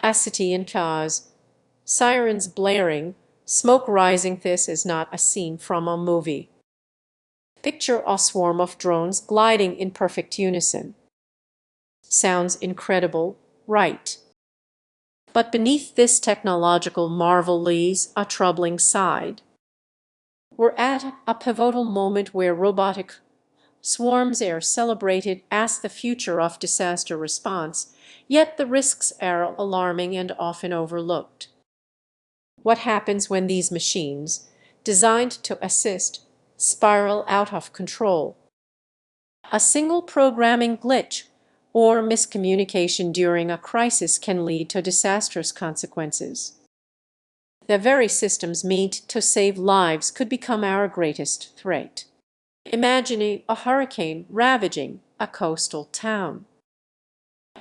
acity in cars, sirens blaring, smoke rising. This is not a scene from a movie. Picture a swarm of drones gliding in perfect unison. Sounds incredible, right? But beneath this technological marvel lies a troubling side. We're at a pivotal moment where robotic swarms are celebrated as the future of disaster response, yet the risks are alarming and often overlooked. What happens when these machines, designed to assist, spiral out of control? A single programming glitch or miscommunication during a crisis can lead to disastrous consequences. The very systems meant to save lives could become our greatest threat. Imagine a hurricane ravaging a coastal town.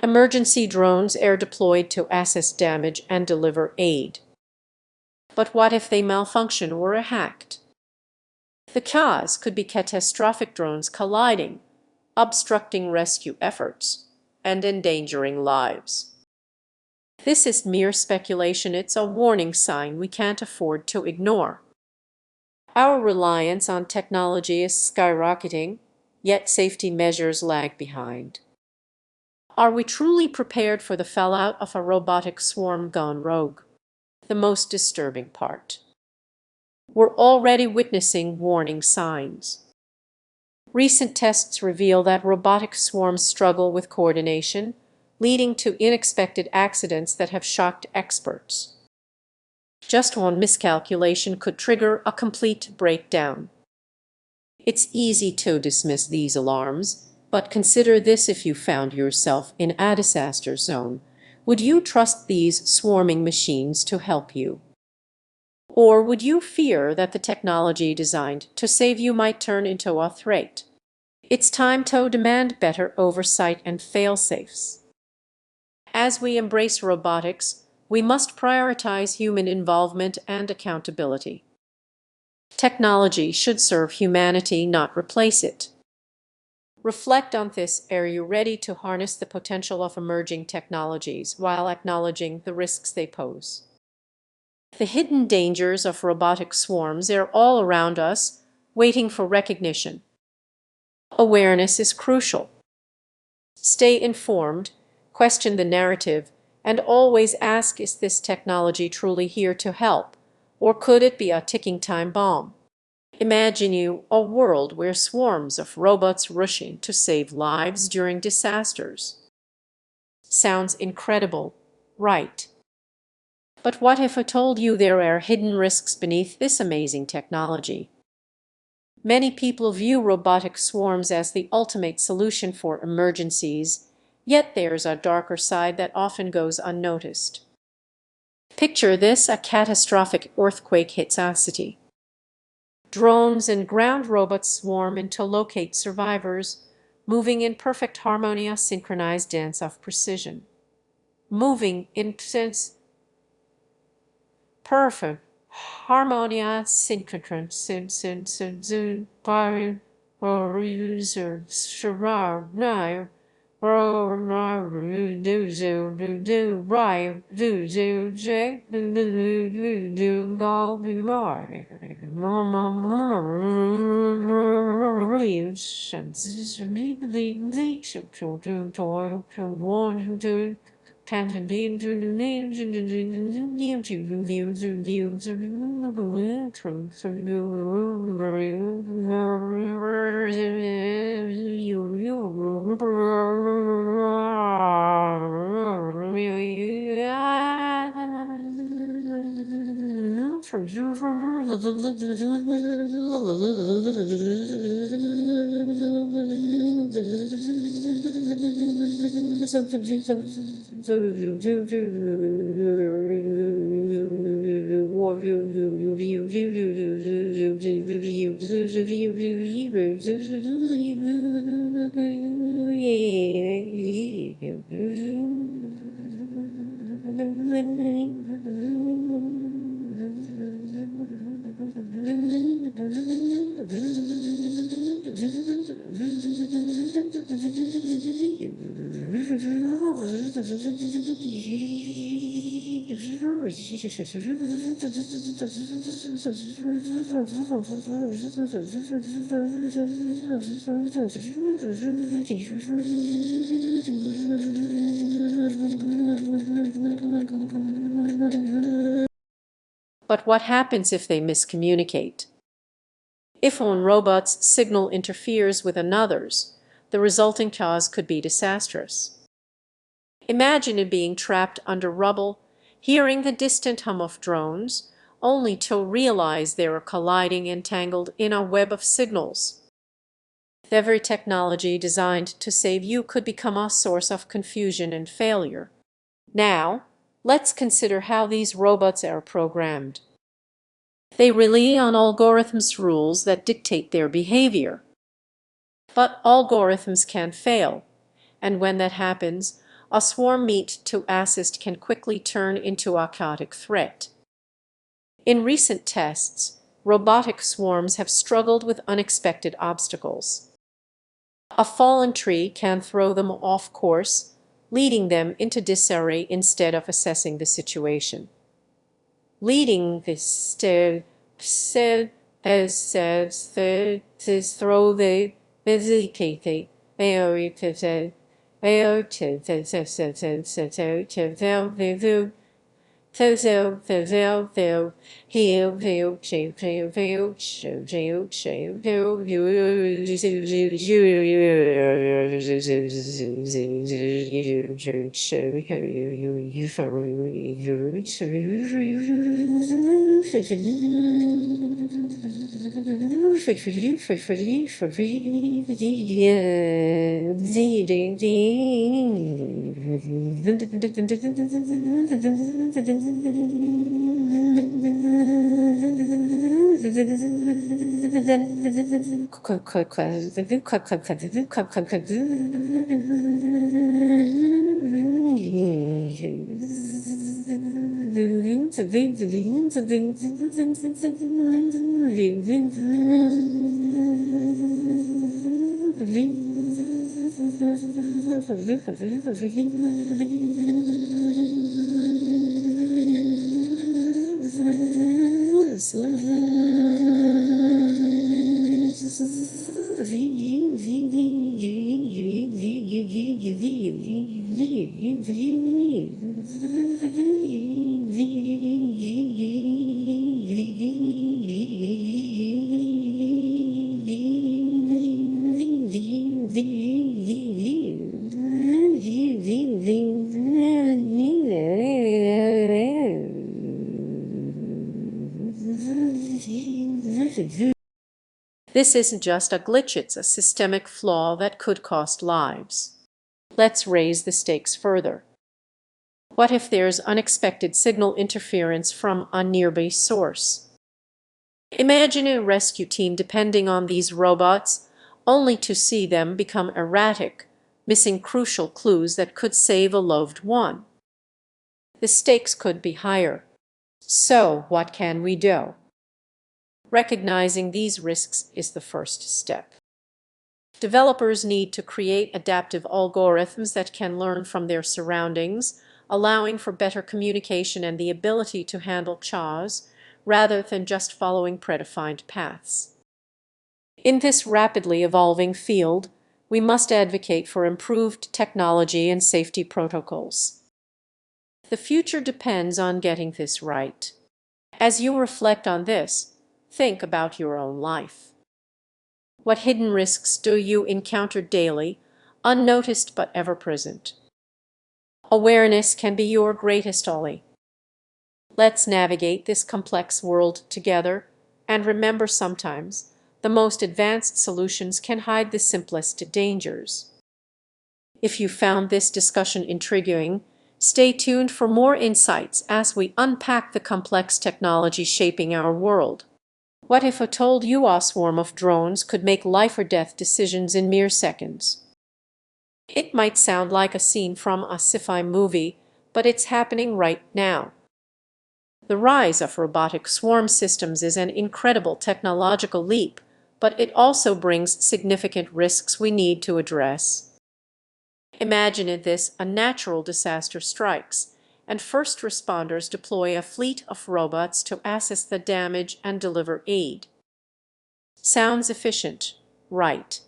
Emergency drones are deployed to assess damage and deliver aid. But what if they malfunction or are hacked? The cause could be catastrophic: drones colliding, obstructing rescue efforts, and endangering lives. This is mere speculation. It's a warning sign we can't afford to ignore. Our reliance on technology is skyrocketing, yet safety measures lag behind. Are we truly prepared for the fallout of a robotic swarm gone rogue? The most disturbing part. We're already witnessing warning signs. Recent tests reveal that robotic swarms struggle with coordination, leading to unexpected accidents that have shocked experts. Just one miscalculation could trigger a complete breakdown. It's easy to dismiss these alarms, but consider this: if you found yourself in a disaster zone, would you trust these swarming machines to help you? Or would you fear that the technology designed to save you might turn into a threat? It's time to demand better oversight and fail-safes. As we embrace robotics, we must prioritize human involvement and accountability. Technology should serve humanity, not replace it. Reflect on this. Are you ready to harness the potential of emerging technologies while acknowledging the risks they pose? The hidden dangers of robotic swarms are all around us, waiting for recognition. Awareness is crucial. Stay informed, question the narrative, and always ask: is this technology truly here to help, or could it be a ticking time bomb? Imagine a world where swarms of robots rush in to save lives during disasters. Sounds incredible, right? But what if I told you there are hidden risks beneath this amazing technology? Many people view robotic swarms as the ultimate solution for emergencies, yet there's a darker side that often goes unnoticed. Picture this: a catastrophic earthquake hits a city. Drones and ground robots swarm in to locate survivors, moving in perfect harmony, a synchronized dance of precision. Moving in perfect harmonia synchron sin sin sin zun by or user shirar nai do do do do right do do j do do do do go be more But what happens if they miscommunicate? If one robot's signal interferes with another's, the resulting chaos could be disastrous. Imagine it being trapped under rubble, hearing the distant hum of drones, only to realize they are colliding entangled in a web of signals. The very technology designed to save you could become a source of confusion and failure. Now, let's consider how these robots are programmed. They rely on algorithms rules that dictate their behavior. But algorithms can fail, and when that happens, a swarm meet to assist can quickly turn into a chaotic threat. In recent tests, robotic swarms have struggled with unexpected obstacles. A fallen tree can throw them off course, leading them into disarray instead of assessing the situation. Leading this to throw the This isn't just a glitch, it's a systemic flaw that could cost lives. Let's raise the stakes further. What if there's unexpected signal interference from a nearby source? Imagine a rescue team depending on these robots, only to see them become erratic, missing crucial clues that could save a loved one. The stakes could be higher. So, what can we do? Recognizing these risks is the first step. Developers need to create adaptive algorithms that can learn from their surroundings, allowing for better communication and the ability to handle chaos, rather than just following predefined paths. In this rapidly evolving field, we must advocate for improved technology and safety protocols. The future depends on getting this right. As you reflect on this, think about your own life. What hidden risks do you encounter daily, unnoticed but ever present? Awareness can be your greatest ally. Let's navigate this complex world together, and remember, sometimes the most advanced solutions can hide the simplest dangers. If you found this discussion intriguing, stay tuned for more insights as we unpack the complex technology shaping our world. What if I told you a swarm of drones could make life or death decisions in mere seconds? It might sound like a scene from a sci-fi movie, but it's happening right now. The rise of robotic swarm systems is an incredible technological leap, but it also brings significant risks we need to address. Imagine this: a natural disaster strikes, and first responders deploy a fleet of robots to assess the damage and deliver aid. Sounds efficient, right?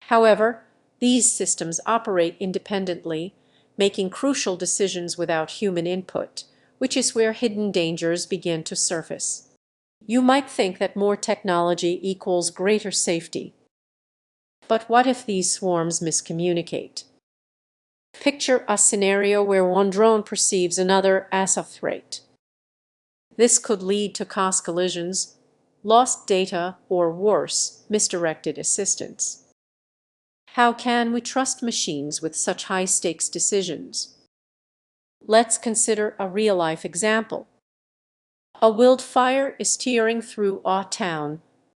However, these systems operate independently, making crucial decisions without human input, which is where hidden dangers begin to surface. You might think that more technology equals greater safety. But what if these swarms miscommunicate? Picture a scenario where one drone perceives another as a threat. This could lead to cross collisions, lost data, or worse, misdirected assistance. How can we trust machines with such high-stakes decisions? Let's consider a real-life example. A wildfire is tearing through a town,